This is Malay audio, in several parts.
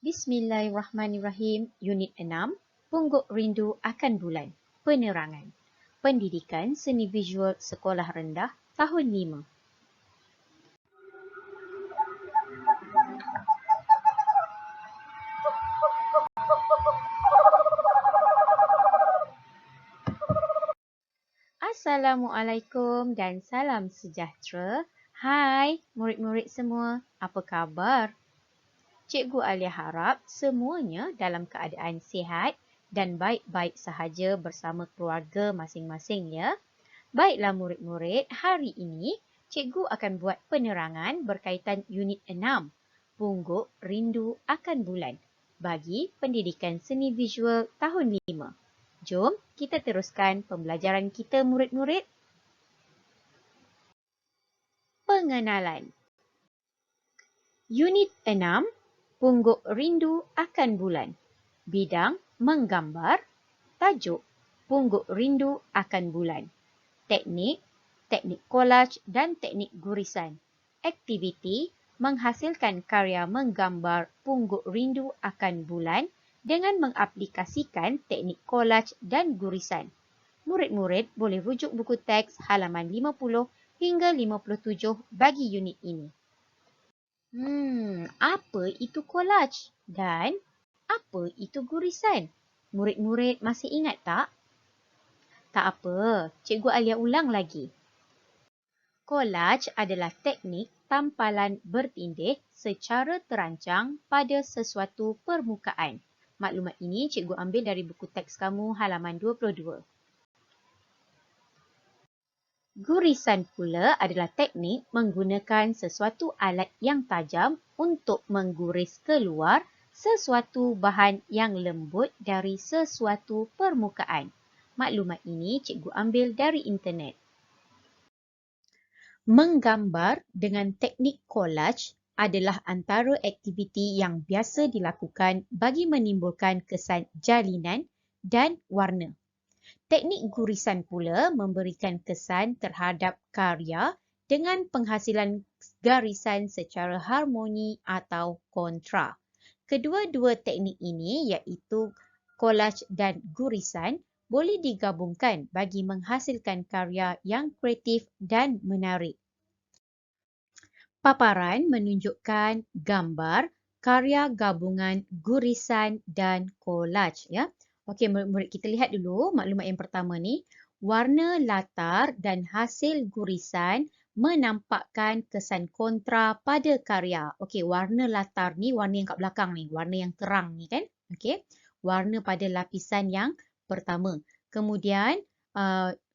Bismillahirrahmanirrahim. Unit 6. Pungguk Rindu Akan Bulan. Penerangan. Pendidikan Seni Visual Sekolah Rendah Tahun 5. Assalamualaikum dan salam sejahtera. Hai murid-murid semua, apa khabar? Cikgu Alia harap semuanya dalam keadaan sihat dan baik-baik sahaja bersama keluarga masing-masing ya. Baiklah murid-murid, hari ini cikgu akan buat penerangan berkaitan unit 6, Pungguk Rindu Akan Bulan bagi Pendidikan Seni Visual tahun 5. Jom kita teruskan pembelajaran kita murid-murid. Pengenalan. Unit 6, Pungguk Rindu Akan Bulan. Bidang menggambar. Tajuk Pungguk Rindu Akan Bulan. Teknik collage dan teknik gurisan. Aktiviti menghasilkan karya menggambar pungguk rindu akan bulan dengan mengaplikasikan teknik collage dan gurisan. Murid-murid boleh rujuk buku teks halaman 50 hingga 57 bagi unit ini. Apa itu collage dan apa itu gurisan? Murid-murid masih ingat tak? Tak apa, cikgu Alia ulang lagi. Collage adalah teknik tampalan bertindih secara terancang pada sesuatu permukaan. Maklumat ini cikgu ambil dari buku teks kamu halaman 22. Gurisan pula adalah teknik menggunakan sesuatu alat yang tajam untuk mengguris keluar sesuatu bahan yang lembut dari sesuatu permukaan. Maklumat ini cikgu ambil dari internet. Menggambar dengan teknik collage adalah antara aktiviti yang biasa dilakukan bagi menimbulkan kesan jalinan dan warna. Teknik gurisan pula memberikan kesan terhadap karya dengan penghasilan garisan secara harmoni atau kontra. Kedua-dua teknik ini iaitu collage dan gurisan boleh digabungkan bagi menghasilkan karya yang kreatif dan menarik. Paparan menunjukkan gambar karya gabungan gurisan dan collage ya. Okey murid-murid, kita lihat dulu maklumat yang pertama ni. Warna latar dan hasil gurisan menampakkan kesan kontra pada karya. Okey, warna latar ni warna yang kat belakang ni, warna yang terang ni kan. Okey. Warna pada lapisan yang pertama. Kemudian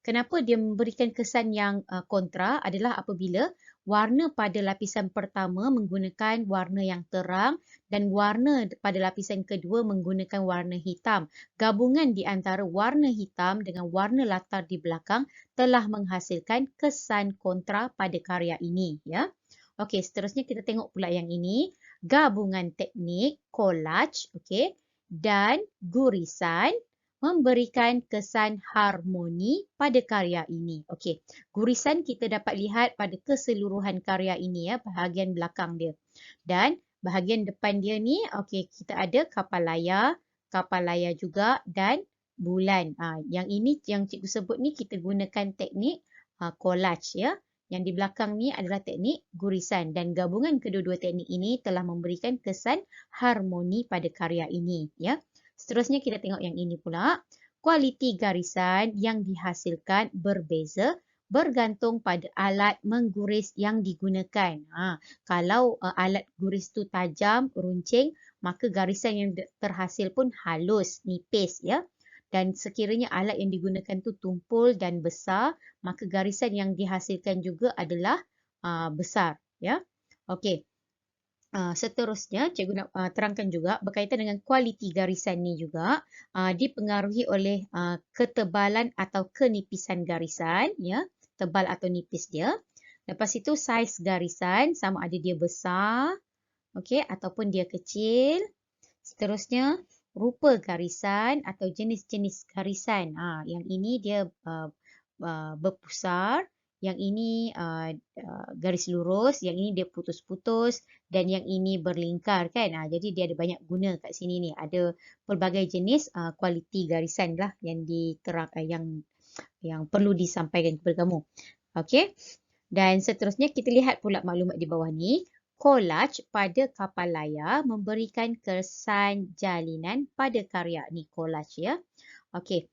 kenapa dia memberikan kesan yang kontra adalah apabila warna pada lapisan pertama menggunakan warna yang terang dan warna pada lapisan kedua menggunakan warna hitam. Gabungan di antara warna hitam dengan warna latar di belakang telah menghasilkan kesan kontra pada karya ini ya. Okey, seterusnya kita tengok pula yang ini, gabungan teknik collage okey dan gurisan memberikan kesan harmoni pada karya ini. Okey, gurisan kita dapat lihat pada keseluruhan karya ini ya, bahagian belakang dia. Dan bahagian depan dia ni, okey, kita ada kapal layar juga dan bulan. Yang ini yang cikgu sebut ni kita gunakan teknik collage ya. Yang di belakang ni adalah teknik gurisan dan gabungan kedua-dua teknik ini telah memberikan kesan harmoni pada karya ini ya. Seterusnya kita tengok yang ini pula. Kualiti garisan yang dihasilkan berbeza bergantung pada alat mengguris yang digunakan. Kalau alat guris tu tajam, runcing, maka garisan yang terhasil pun halus, nipis ya. Dan sekiranya alat yang digunakan tu tumpul dan besar, maka garisan yang dihasilkan juga adalah besar ya. Okey. Seterusnya, cikgu nak terangkan juga berkaitan dengan kualiti garisan ni juga dipengaruhi oleh ketebalan atau kenipisan garisan ya, tebal atau nipis dia. Lepas itu saiz garisan sama ada dia besar okey ataupun dia kecil. Seterusnya rupa garisan atau jenis-jenis garisan. Yang ini dia berpusar, yang ini garis lurus, yang ini dia putus-putus dan yang ini berlingkar kan. Jadi dia ada banyak guna kat sini ni. Ada pelbagai jenis kualiti garisan lah yang yang perlu disampaikan kepada kamu. Okey. Dan seterusnya kita lihat pula maklumat di bawah ni. Collage pada kapal layar memberikan kesan jalinan pada karya. Ni collage ya. Okey,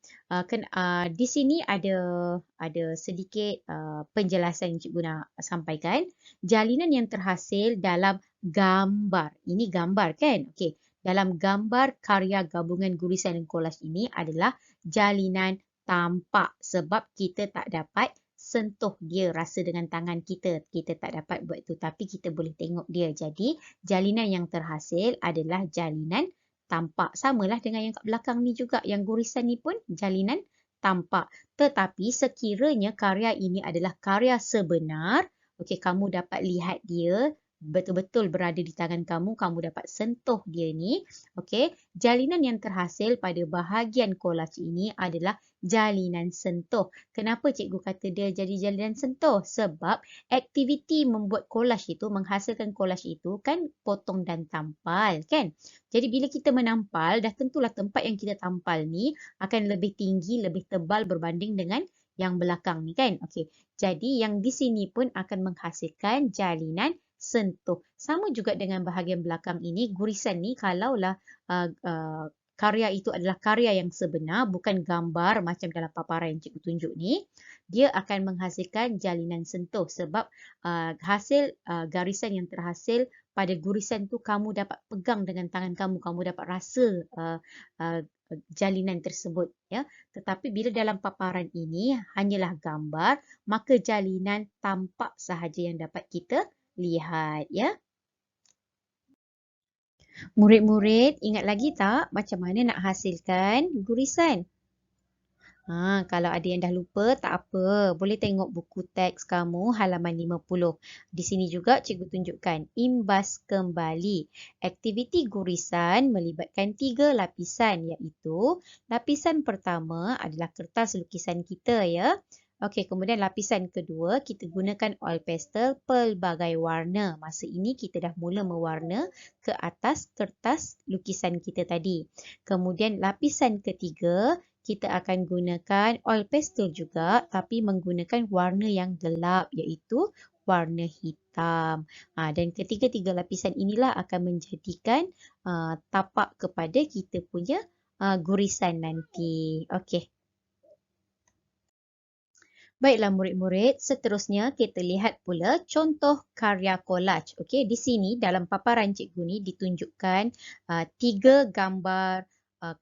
di sini ada sedikit penjelasan yang cikgu nak sampaikan. Jalinan yang terhasil dalam gambar. Ini gambar kan? Okey, dalam gambar karya gabungan gurisan dan kolaj ini adalah jalinan tampak sebab kita tak dapat sentuh dia, rasa dengan tangan kita. Kita tak dapat buat tu tapi kita boleh tengok dia. Jadi, jalinan yang terhasil adalah jalinan tampak. Samalah dengan yang kat belakang ni juga. Yang gurisan ni pun jalinan tampak. Tetapi sekiranya karya ini adalah karya sebenar, okey, kamu dapat lihat dia betul-betul berada di tangan kamu, kamu dapat sentuh dia ni. Okey, jalinan yang terhasil pada bahagian kolaj ini adalah jalinan sentuh. Kenapa cikgu kata dia jadi jalinan sentuh? Sebab aktiviti membuat kolaj itu, menghasilkan kolaj itu kan potong dan tampal kan? Jadi bila kita menampal, dah tentulah tempat yang kita tampal ni akan lebih tinggi, lebih tebal berbanding dengan yang belakang ni kan? Okey. Jadi yang di sini pun akan menghasilkan jalinan sentuh. Sama juga dengan bahagian belakang ini, gurisan ni kalaulah karya itu adalah karya yang sebenar, bukan gambar macam dalam paparan yang cikgu tunjuk ni, dia akan menghasilkan jalinan sentuh sebab hasil garisan yang terhasil pada gurisan tu kamu dapat pegang dengan tangan kamu, kamu dapat rasa jalinan tersebut ya. Tetapi bila dalam paparan ini hanyalah gambar, maka jalinan tampak sahaja yang dapat kita lihat ya. Murid-murid, ingat lagi tak macam mana nak hasilkan gurisan? Kalau ada yang dah lupa, tak apa. Boleh tengok buku teks kamu halaman 50. Di sini juga cikgu tunjukkan imbas kembali. Aktiviti gurisan melibatkan 3 lapisan iaitu lapisan pertama adalah kertas lukisan kita ya. Okey, kemudian lapisan kedua kita gunakan oil pastel pelbagai warna. Masa ini kita dah mula mewarna ke atas kertas lukisan kita tadi. Kemudian lapisan ketiga kita akan gunakan oil pastel juga tapi menggunakan warna yang gelap iaitu warna hitam. Dan ketiga-tiga lapisan inilah akan menjadikan tapak kepada kita punya gurisan nanti. Okey. Baiklah murid-murid, seterusnya kita lihat pula contoh karya kolaj. Okey, di sini dalam paparan cikgu ni ditunjukkan 3 gambar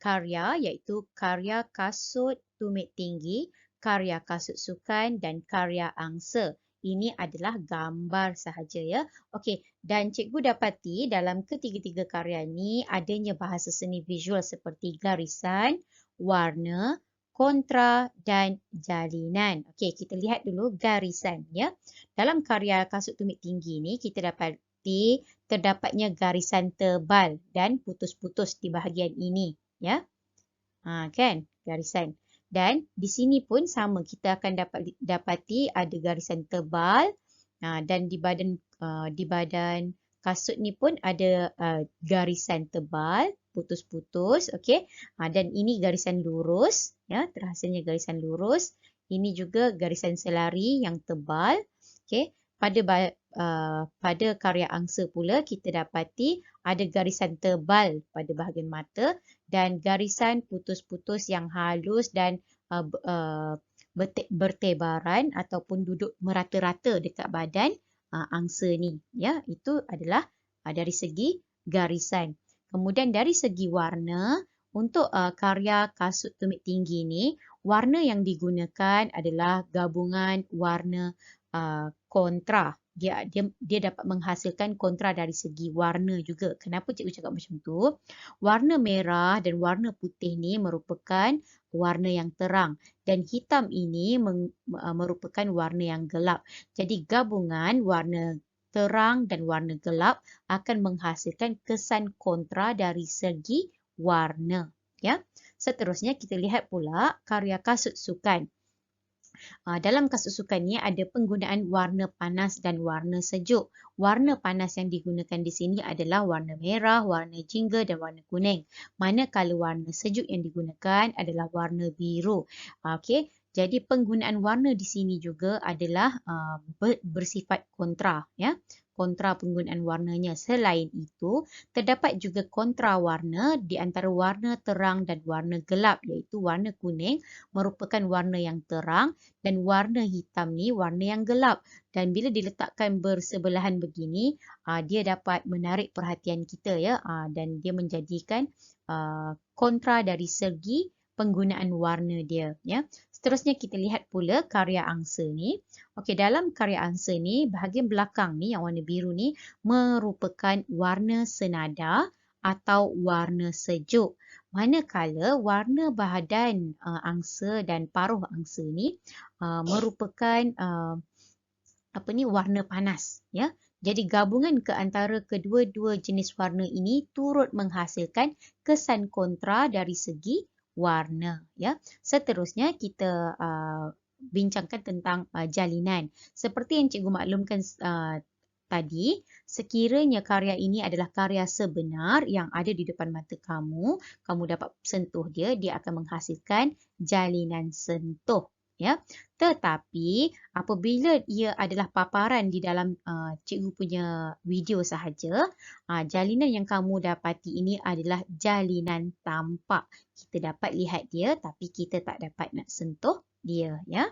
karya iaitu karya kasut tumit tinggi, karya kasut sukan dan karya angsa. Ini adalah gambar sahaja ya. Okey, dan cikgu dapati dalam ketiga-tiga karya ni adanya bahasa seni visual seperti garisan, warna, kontra dan jalinan. Okey, kita lihat dulu garisan ya. Dalam karya kasut tumit tinggi ni kita dapati terdapatnya garisan tebal dan putus-putus di bahagian ini ya. Kan garisan. Dan di sini pun sama, kita akan dapati ada garisan tebal dan di badan kasut ni pun ada garisan tebal putus-putus, okey. Dan ini garisan lurus ya, terhasilnya garisan lurus. Ini juga garisan selari yang tebal. Okey. Pada karya angsa pula kita dapati ada garisan tebal pada bahagian mata dan garisan putus-putus yang halus dan bertebaran ataupun duduk merata-rata dekat badan angsa ni ya. Itu adalah dari segi garisan. Kemudian dari segi warna, untuk karya kasut tumit tinggi ni, warna yang digunakan adalah gabungan warna kontra. Dia dapat menghasilkan kontra dari segi warna juga. Kenapa cikgu cakap macam tu? Warna merah dan warna putih ni merupakan warna yang terang dan hitam ini merupakan warna yang gelap. Jadi gabungan warna terang dan warna gelap akan menghasilkan kesan kontra dari segi warna. Ya. Seterusnya kita lihat pula karya kasut sukan. Dalam kesusukan ni ada penggunaan warna panas dan warna sejuk. Warna panas yang digunakan di sini adalah warna merah, warna jingga dan warna kuning. Manakala warna sejuk yang digunakan adalah warna biru. Okey, jadi penggunaan warna di sini juga adalah bersifat kontra, ya. Kontra penggunaan warnanya. Selain itu, terdapat juga kontra warna di antara warna terang dan warna gelap, iaitu warna kuning merupakan warna yang terang dan warna hitam ni warna yang gelap. Dan bila diletakkan bersebelahan begini, dia dapat menarik perhatian kita, ya, dan dia menjadikan kontra dari segi penggunaan warna dia, ya. Seterusnya kita lihat pula karya angsa ni. Okey, dalam karya angsa ni bahagian belakang ni yang warna biru ni merupakan warna senada atau warna sejuk. Manakala warna bahadan angsa dan paruh angsa ni merupakan warna panas, ya. Jadi gabungan ke antara kedua-dua jenis warna ini turut menghasilkan kesan kontra dari segi warna, ya. Seterusnya kita bincangkan tentang jalinan. Seperti yang cikgu maklumkan tadi, sekiranya karya ini adalah karya sebenar yang ada di depan mata kamu, kamu dapat sentuh dia, dia akan menghasilkan jalinan sentuh, ya. Tetapi apabila ia adalah paparan di dalam cikgu punya video sahaja, jalinan yang kamu dapati ini adalah jalinan tampak. Kita dapat lihat dia tapi kita tak dapat nak sentuh dia, ya.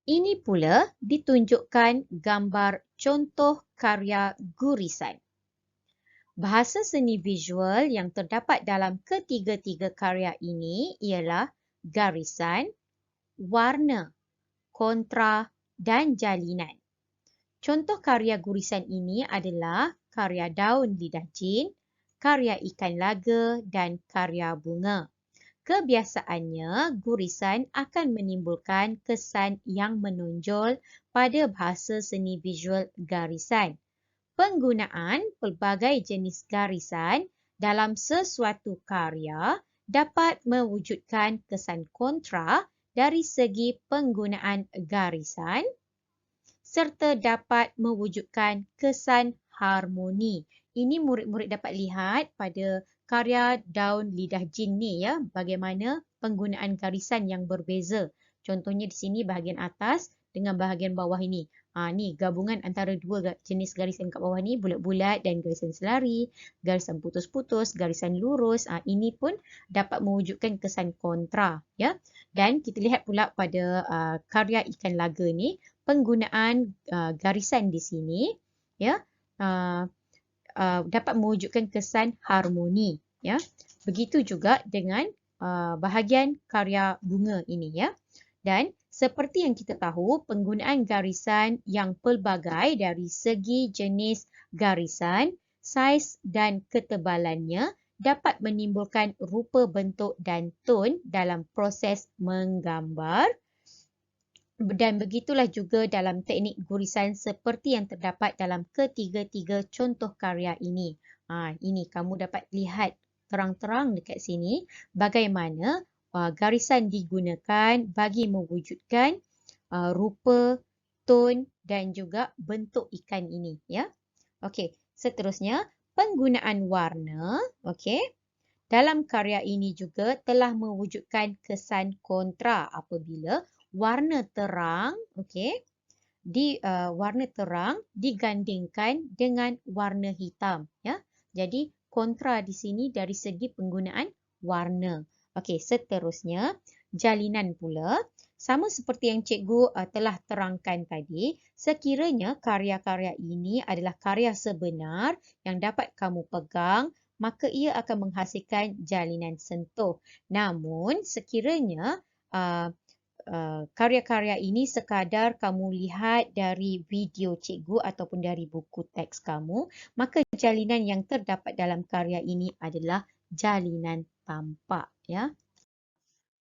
Ini pula ditunjukkan gambar contoh karya gurisan. Bahasa seni visual yang terdapat dalam ketiga-tiga karya ini ialah garisan, warna, kontra dan jalinan. Contoh karya gurisan ini adalah karya daun lidah jin, karya ikan laga dan karya bunga. Kebiasaannya, gurisan akan menimbulkan kesan yang menonjol pada bahasa seni visual garisan. Penggunaan pelbagai jenis garisan dalam sesuatu karya dapat mewujudkan kesan kontra dari segi penggunaan garisan serta dapat mewujudkan kesan harmoni. Ini murid-murid dapat lihat pada karya daun lidah jin ni, ya, bagaimana penggunaan garisan yang berbeza. Contohnya di sini bahagian atas dengan bahagian bawah ini. Ni gabungan antara dua jenis garisan kat bawah ni, bulat-bulat dan garisan selari, garisan putus-putus, garisan lurus. Ini pun dapat mewujudkan kesan kontra, ya. Dan kita lihat pula pada karya ikan laga ni, penggunaan garisan di sini, ya, dapat mewujudkan kesan harmoni, ya. Begitu juga dengan bahagian karya bunga ini, ya. Dan seperti yang kita tahu, penggunaan garisan yang pelbagai dari segi jenis garisan, saiz dan ketebalannya dapat menimbulkan rupa bentuk dan tone dalam proses menggambar. Dan begitulah juga dalam teknik gurisan seperti yang terdapat dalam ketiga-tiga contoh karya ini. Ini kamu dapat lihat terang-terang dekat sini bagaimana garisan digunakan bagi mewujudkan rupa, tone dan juga bentuk ikan ini, ya. Okey, seterusnya penggunaan warna, okey. Dalam karya ini juga telah mewujudkan kesan kontra apabila warna terang, okey, warna terang digandingkan dengan warna hitam, ya. Jadi kontra di sini dari segi penggunaan warna. Okey, seterusnya jalinan pula. Sama seperti yang cikgu telah terangkan tadi, sekiranya karya-karya ini adalah karya sebenar yang dapat kamu pegang, maka ia akan menghasilkan jalinan sentuh. Namun sekiranya karya-karya ini sekadar kamu lihat dari video cikgu ataupun dari buku teks kamu, maka jalinan yang terdapat dalam karya ini adalah jalinan tampak, ya.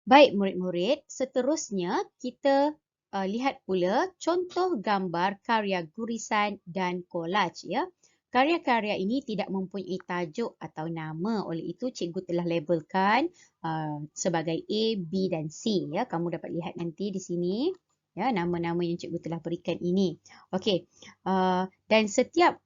Baik murid-murid, seterusnya kita lihat pula contoh gambar karya gurisan dan kolaj, ya. Karya-karya ini tidak mempunyai tajuk atau nama, oleh itu cikgu telah labelkan sebagai A, B dan C. Ya, kamu dapat lihat nanti di sini. Ya, nama-nama yang cikgu telah berikan ini. Okey, dan setiap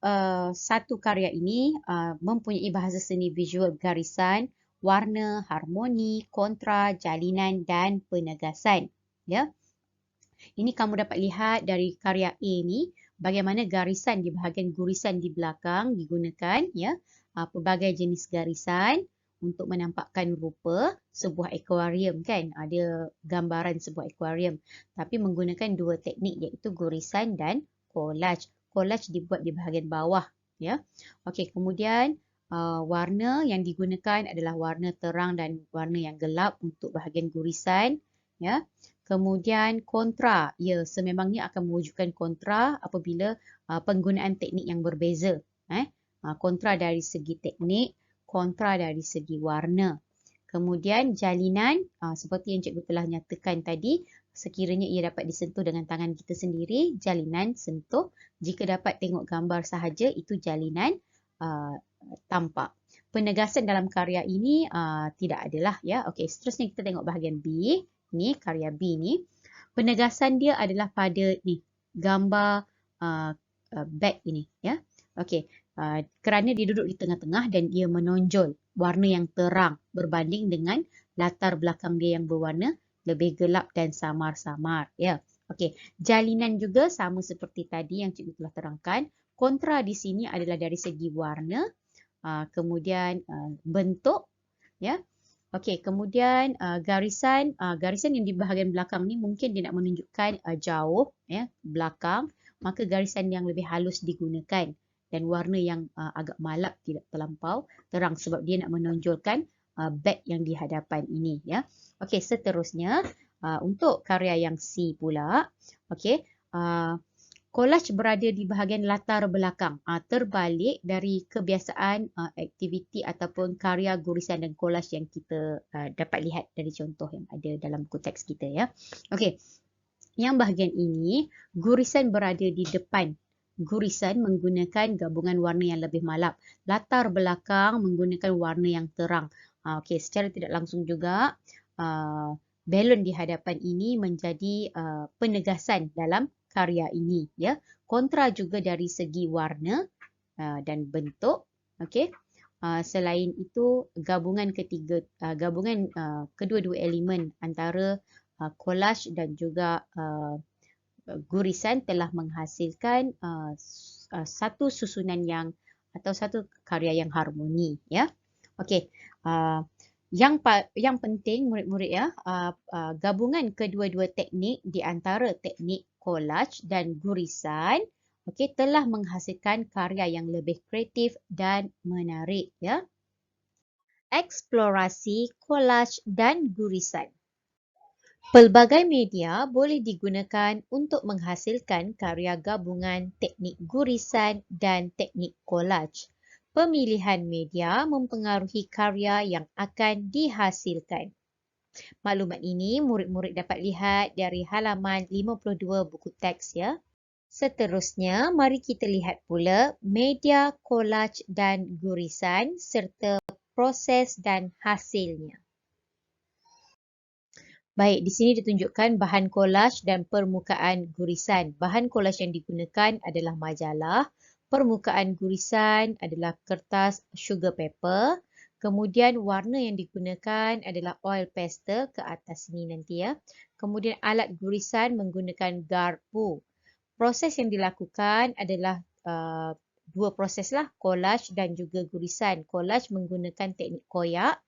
satu karya ini mempunyai bahasa seni visual garisan, warna, harmoni, kontra, jalinan dan penegasan. Ya. Ini kamu dapat lihat dari karya A ni bagaimana garisan di bahagian gurisan di belakang digunakan, ya, pelbagai jenis garisan untuk menampakkan rupa sebuah akuarium, kan, ada gambaran sebuah akuarium, tapi menggunakan dua teknik iaitu gurisan dan collage. Collage dibuat di bahagian bawah, ya. Okey, kemudian warna yang digunakan adalah warna terang dan warna yang gelap untuk bahagian gurisan, ya. Kemudian kontra, ya, sememangnya akan mewujudkan kontra apabila penggunaan teknik yang berbeza. Kontra dari segi teknik, kontra dari segi warna. Kemudian jalinan, seperti yang cikgu telah nyatakan tadi, sekiranya ia dapat disentuh dengan tangan kita sendiri, jalinan sentuh. Jika dapat tengok gambar sahaja, itu jalinan tampak. Penegasan dalam karya ini tidak adalah, ya. Okey, seterusnya kita tengok bahagian B. Ni karya B ni, penegasan dia adalah pada ni gambar bag ini, ya. Okey, kerana dia duduk di tengah-tengah dan dia menonjol warna yang terang berbanding dengan latar belakang dia yang berwarna lebih gelap dan samar-samar, ya. Okey, jalinan juga sama seperti tadi yang cikgu telah terangkan. Kontra di sini adalah dari segi warna, kemudian bentuk, ya. Okey, kemudian garisan yang di bahagian belakang ni mungkin dia nak menunjukkan jauh, ya, belakang, maka garisan yang lebih halus digunakan dan warna yang agak malap, tidak terlampau terang sebab dia nak menonjolkan beg yang di hadapan ini, ya. Okey, seterusnya untuk karya yang C pula, okey, collage berada di bahagian latar belakang, terbalik dari kebiasaan aktiviti ataupun karya gurisan dan collage yang kita dapat lihat dari contoh yang ada dalam buku teks kita, ya. Okey, yang bahagian ini gurisan berada di depan. Gurisan menggunakan gabungan warna yang lebih malap. Latar belakang menggunakan warna yang terang. Okey, secara tidak langsung juga balon di hadapan ini menjadi penegasan dalam karya ini, ya. Kontra juga dari segi warna dan bentuk, okey. Selain itu gabungan kedua-dua elemen antara collage dan juga gurisan telah menghasilkan satu susunan yang atau satu karya yang harmoni, ya. Okey. Yang penting murid-murid, ya, gabungan kedua-dua teknik di antara teknik collage dan gurisan, okey, telah menghasilkan karya yang lebih kreatif dan menarik, ya. Eksplorasi collage dan gurisan. Pelbagai media boleh digunakan untuk menghasilkan karya gabungan teknik gurisan dan teknik collage. Pemilihan media mempengaruhi karya yang akan dihasilkan. Maklumat ini murid-murid dapat lihat dari halaman 52 buku teks, ya. Seterusnya, mari kita lihat pula media collage dan gurisan serta proses dan hasilnya. Baik, di sini ditunjukkan bahan collage dan permukaan gurisan. Bahan collage yang digunakan adalah majalah. Permukaan gurisan adalah kertas sugar paper. Kemudian warna yang digunakan adalah oil pastel ke atas sini nanti, ya. Kemudian alat gurisan menggunakan garpu. Proses yang dilakukan adalah dua proses lah, collage dan juga gurisan. Collage menggunakan teknik koyak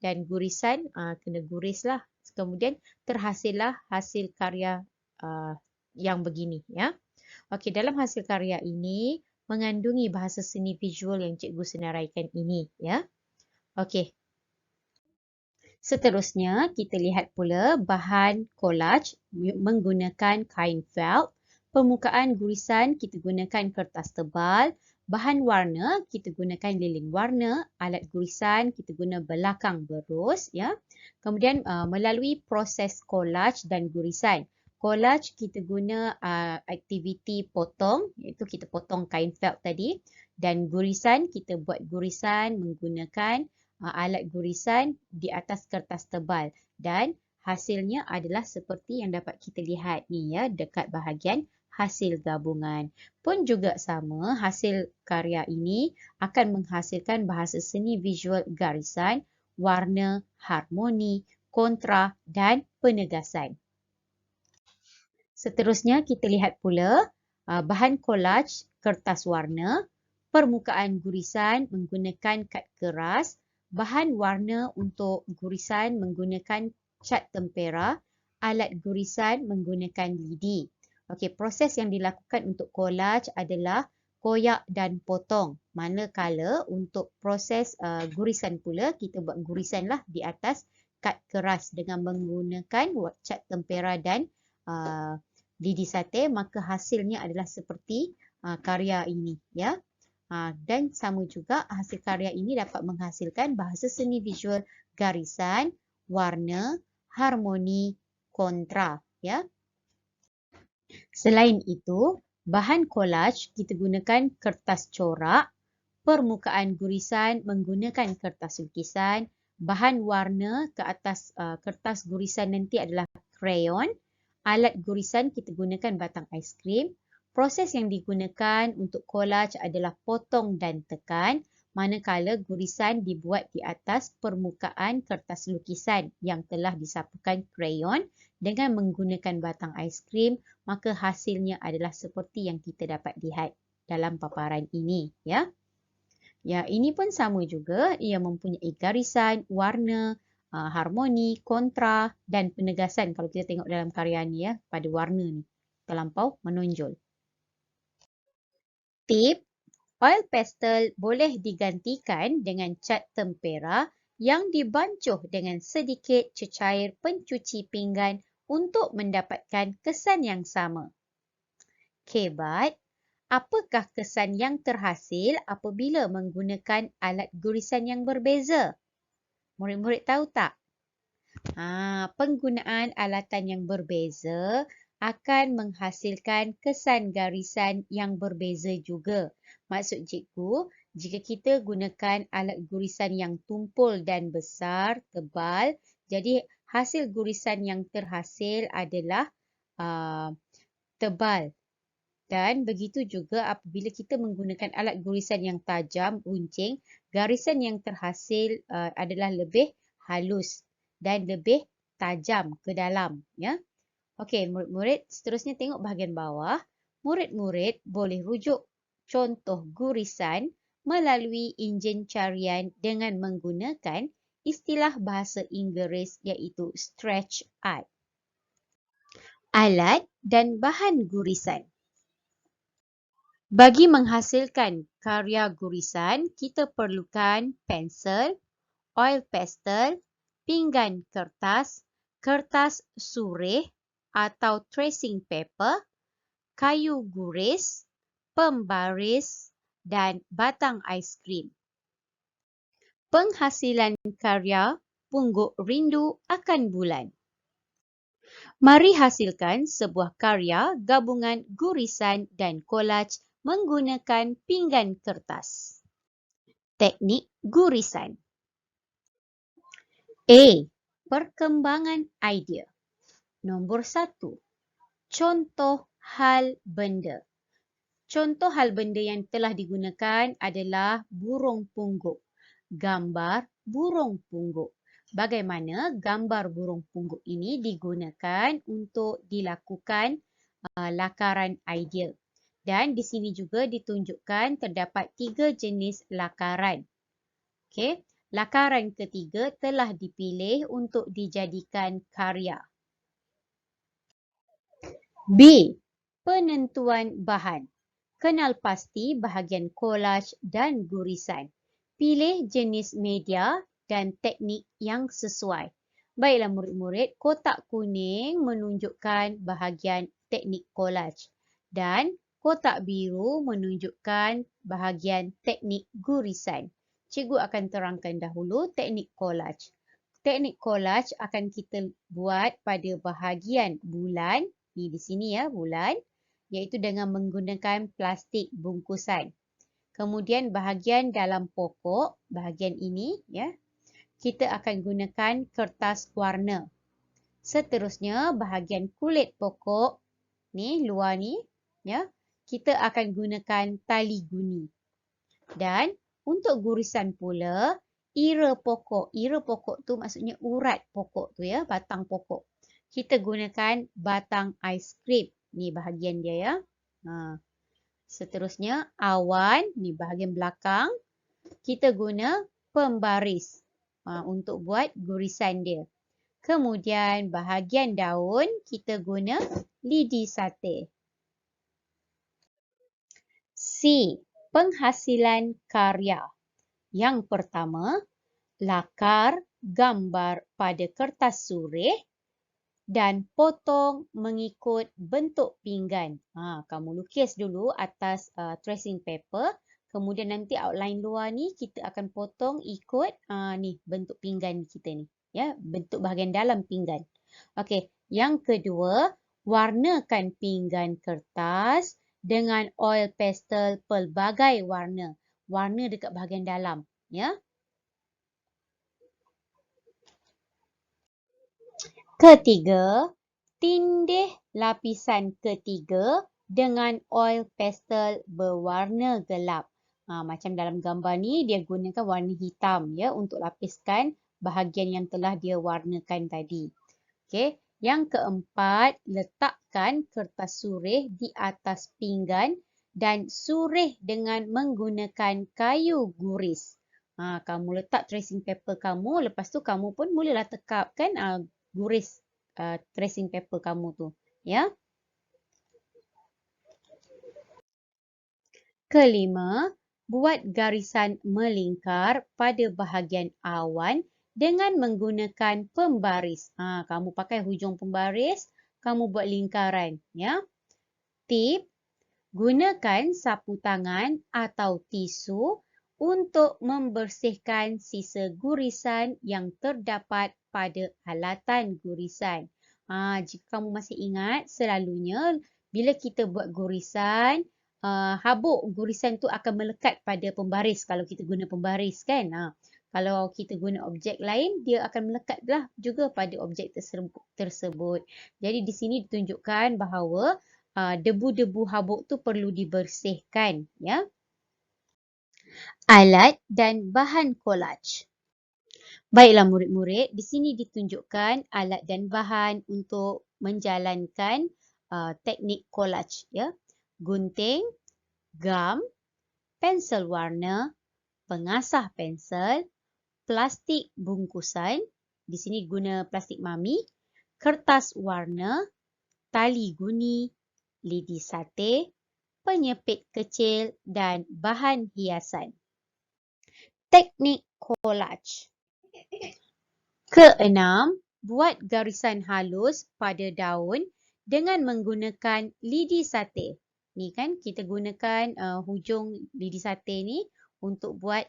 dan gurisan kena guris lah. Kemudian terhasillah hasil karya yang begini, ya. Okey, dalam hasil karya ini mengandungi bahasa seni visual yang cikgu senaraikan ini, ya. Okey. Seterusnya, kita lihat pula bahan collage menggunakan kain felt. Permukaan gurisan kita gunakan kertas tebal. Bahan warna kita gunakan lilin warna. Alat gurisan kita guna belakang berus, ya. Kemudian melalui proses collage dan gurisan. Collage kita guna aktiviti potong, iaitu kita potong kain felt tadi. Dan gurisan, kita buat gurisan menggunakan alat gurisan di atas kertas tebal. Dan hasilnya adalah seperti yang dapat kita lihat ni ya, dekat bahagian hasil gabungan. Pun juga sama, hasil karya ini akan menghasilkan bahasa seni visual garisan, warna, harmoni, kontra dan penegasan. Seterusnya kita lihat pula bahan collage kertas warna, permukaan gurisan menggunakan kad keras, bahan warna untuk gurisan menggunakan cat tempera, alat gurisan menggunakan lidi. Okey, proses yang dilakukan untuk collage adalah koyak dan potong. Manakala untuk proses gurisan pula, kita buat gurisan lah di atas kad keras dengan menggunakan cat tempera dan lidi sate, maka hasilnya adalah seperti karya ini ya. Dan sama juga hasil karya ini dapat menghasilkan bahasa seni visual garisan, warna, harmoni, kontra ya. Selain itu, bahan collage kita gunakan kertas corak, permukaan gurisan menggunakan kertas lukisan, bahan warna ke atas kertas gurisan nanti adalah crayon. Alat gurisan kita gunakan batang aiskrim. Proses yang digunakan untuk collage adalah potong dan tekan, manakala gurisan dibuat di atas permukaan kertas lukisan yang telah disapukan crayon dengan menggunakan batang aiskrim, maka hasilnya adalah seperti yang kita dapat lihat dalam paparan ini ya. Ya, ini pun sama juga, ia mempunyai garisan, warna, harmoni, kontra dan penegasan kalau kita tengok dalam karya ni ya, pada warna ni terlampau menonjol. Tip, oil pastel boleh digantikan dengan cat tempera yang dibancuh dengan sedikit cecair pencuci pinggan untuk mendapatkan kesan yang sama. Kebat, apakah kesan yang terhasil apabila menggunakan alat gurisan yang berbeza? Murid-murid tahu tak? Penggunaan alatan yang berbeza akan menghasilkan kesan garisan yang berbeza juga. Maksud cikgu, jika kita gunakan alat gurisan yang tumpul dan besar, tebal, jadi hasil gurisan yang terhasil adalah tebal. Dan begitu juga apabila kita menggunakan alat gurisan yang tajam, runcing, garisan yang terhasil adalah lebih halus dan lebih tajam ke dalam. Ya. Okey, murid-murid, seterusnya tengok bahagian bawah. Murid-murid boleh rujuk contoh gurisan melalui enjin carian dengan menggunakan istilah bahasa Inggeris iaitu stretch art. Alat dan bahan gurisan. Bagi menghasilkan karya gurisan, kita perlukan pensel, oil pastel, pinggan kertas, kertas surih atau tracing paper, kayu guris, pembaris dan batang aiskrim. Penghasilan karya Pungguk Rindu Akan Bulan. Mari hasilkan sebuah karya gabungan gurisan dan collage menggunakan pinggan kertas. Teknik gurisan. A. Perkembangan idea. Nombor 1. Contoh hal benda. Contoh hal benda yang telah digunakan adalah burung pungguk. Gambar burung pungguk. Bagaimana gambar burung pungguk ini digunakan untuk dilakukan lakaran idea. Dan di sini juga ditunjukkan terdapat 3 jenis lakaran. Okey, lakaran ketiga telah dipilih untuk dijadikan karya. B. Penentuan bahan. Kenal pasti bahagian collage dan gurisan. Pilih jenis media dan teknik yang sesuai. Baiklah murid-murid, kotak kuning menunjukkan bahagian teknik collage dan kotak biru menunjukkan bahagian teknik gurisan. Cikgu akan terangkan dahulu teknik collage. Teknik collage akan kita buat pada bahagian bulan, ni di sini ya, bulan, iaitu dengan menggunakan plastik bungkusan. Kemudian bahagian dalam pokok, bahagian ini ya, kita akan gunakan kertas warna. Seterusnya bahagian kulit pokok ni, luar ni ya, kita akan gunakan tali guni. Dan untuk gurisan pula, ira pokok tu maksudnya urat pokok tu ya, batang pokok. Kita gunakan batang aiskrim. Ni bahagian dia ya. Seterusnya awan, ni bahagian belakang. Kita guna pembaris untuk buat gurisan dia. Kemudian bahagian daun kita guna lidi sate. C. Penghasilan karya. Yang pertama, lakar gambar pada kertas surih dan potong mengikut bentuk pinggan. Kamu lukis dulu atas tracing paper. Kemudian nanti outline luar ni kita akan potong ikut ni bentuk pinggan kita ni. Ya, bentuk bahagian dalam pinggan. Okey, yang kedua, warnakan pinggan kertas dengan oil pastel pelbagai warna. Warna dekat bahagian dalam, ya. Ketiga, tindih lapisan ketiga dengan oil pastel berwarna gelap. Macam dalam gambar ni, dia gunakan warna hitam ya untuk lapiskan bahagian yang telah dia warnakan tadi. Okey, yang keempat, letakkan kertas surih di atas pinggan dan surih dengan menggunakan kayu guris. Kamu letak tracing paper kamu, lepas tu kamu pun mulalah tekapkan guris tracing paper kamu tu, ya. Kelima, buat garisan melingkar pada bahagian awan dengan menggunakan pembaris. Kamu pakai hujung pembaris, kamu buat lingkaran, ya. Tip, gunakan sapu tangan atau tisu untuk membersihkan sisa gurisan yang terdapat pada alatan gurisan. Jika kamu masih ingat, selalunya bila kita buat gurisan, habuk gurisan tu akan melekat pada pembaris kalau kita guna pembaris kan. Kalau kita guna objek lain, dia akan melekatlah juga pada objek tersebut. Jadi di sini ditunjukkan bahawa debu-debu habuk tu perlu dibersihkan, ya. Alat dan bahan collage. Baiklah murid-murid, di sini ditunjukkan alat dan bahan untuk menjalankan teknik collage, ya. Gunting, gam, pensel warna, pengasah pensel, plastik bungkusan, di sini guna plastik mami, kertas warna, tali guni, lidi sate, penyepit kecil dan bahan hiasan. Teknik collage. Keenam, buat garisan halus pada daun dengan menggunakan lidi sate. Ni kan kita gunakan hujung lidi sate ni untuk buat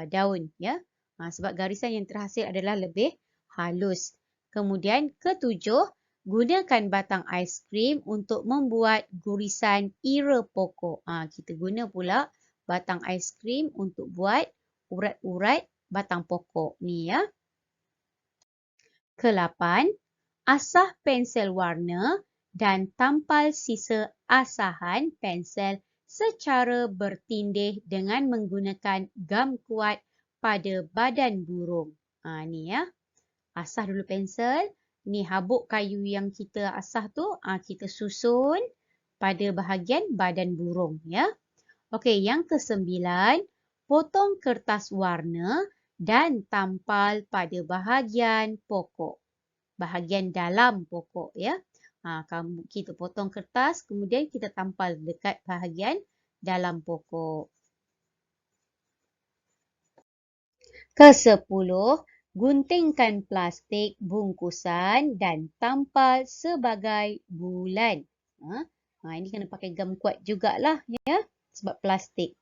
daun, ya. Sebab garisan yang terhasil adalah lebih halus. Kemudian ketujuh, gunakan batang aiskrim untuk membuat gurisan ira pokok. Kita guna pula batang aiskrim untuk buat urat-urat batang pokok ni, ya. Ke-8, asah pensel warna dan tampal sisa asahan pensel secara bertindih dengan menggunakan gam kuat pada badan burung. Ni ya. Asah dulu pensel. Ni habuk kayu yang kita asah tu, kita susun pada bahagian badan burung, ya. Okey, yang ke-9, potong kertas warna dan tampal pada bahagian pokok. Bahagian dalam pokok, ya. Kita potong kertas, kemudian kita tampal dekat bahagian dalam pokok. Ke-10, guntingkan plastik bungkusan dan tampal sebagai bulan. Ini kena pakai gam kuat jugalah, ya, sebab plastik.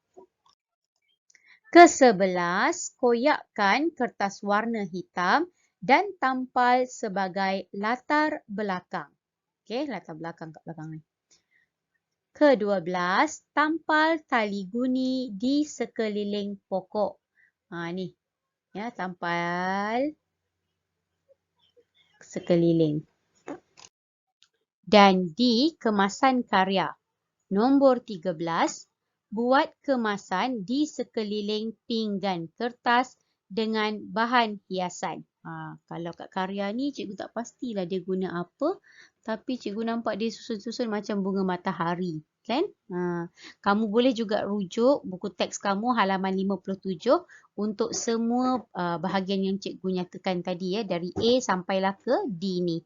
Ke-11, koyakkan kertas warna hitam dan tampal sebagai latar belakang. Okey, latar belakang kat belakang ni. ke-12, tampal tali guni di sekeliling pokok. Ni, ya, tampal sekeliling. Dan di kemasan karya. Nombor 13, buat kemasan di sekeliling pinggan kertas dengan bahan hiasan. Kalau kat karya ni cikgu tak pastilah dia guna apa, tapi cikgu nampak dia susun-susun macam bunga matahari, kan? Kamu boleh juga rujuk buku teks kamu halaman 57 untuk semua bahagian yang cikgu nyatakan tadi, ya, dari A sampailah ke D ni.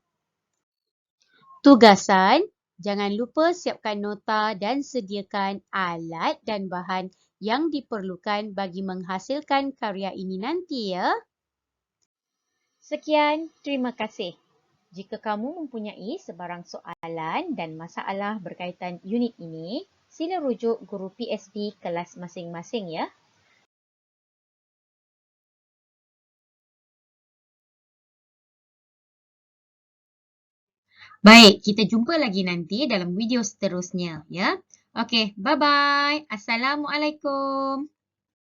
Tugasan, jangan lupa siapkan nota dan sediakan alat dan bahan yang diperlukan bagi menghasilkan karya ini nanti, ya. Sekian, terima kasih. Jika kamu mempunyai sebarang soalan dan masalah berkaitan unit ini, sila rujuk guru PSB kelas masing-masing, ya. Baik, kita jumpa lagi nanti dalam video seterusnya, ya. Okey, bye-bye. Assalamualaikum.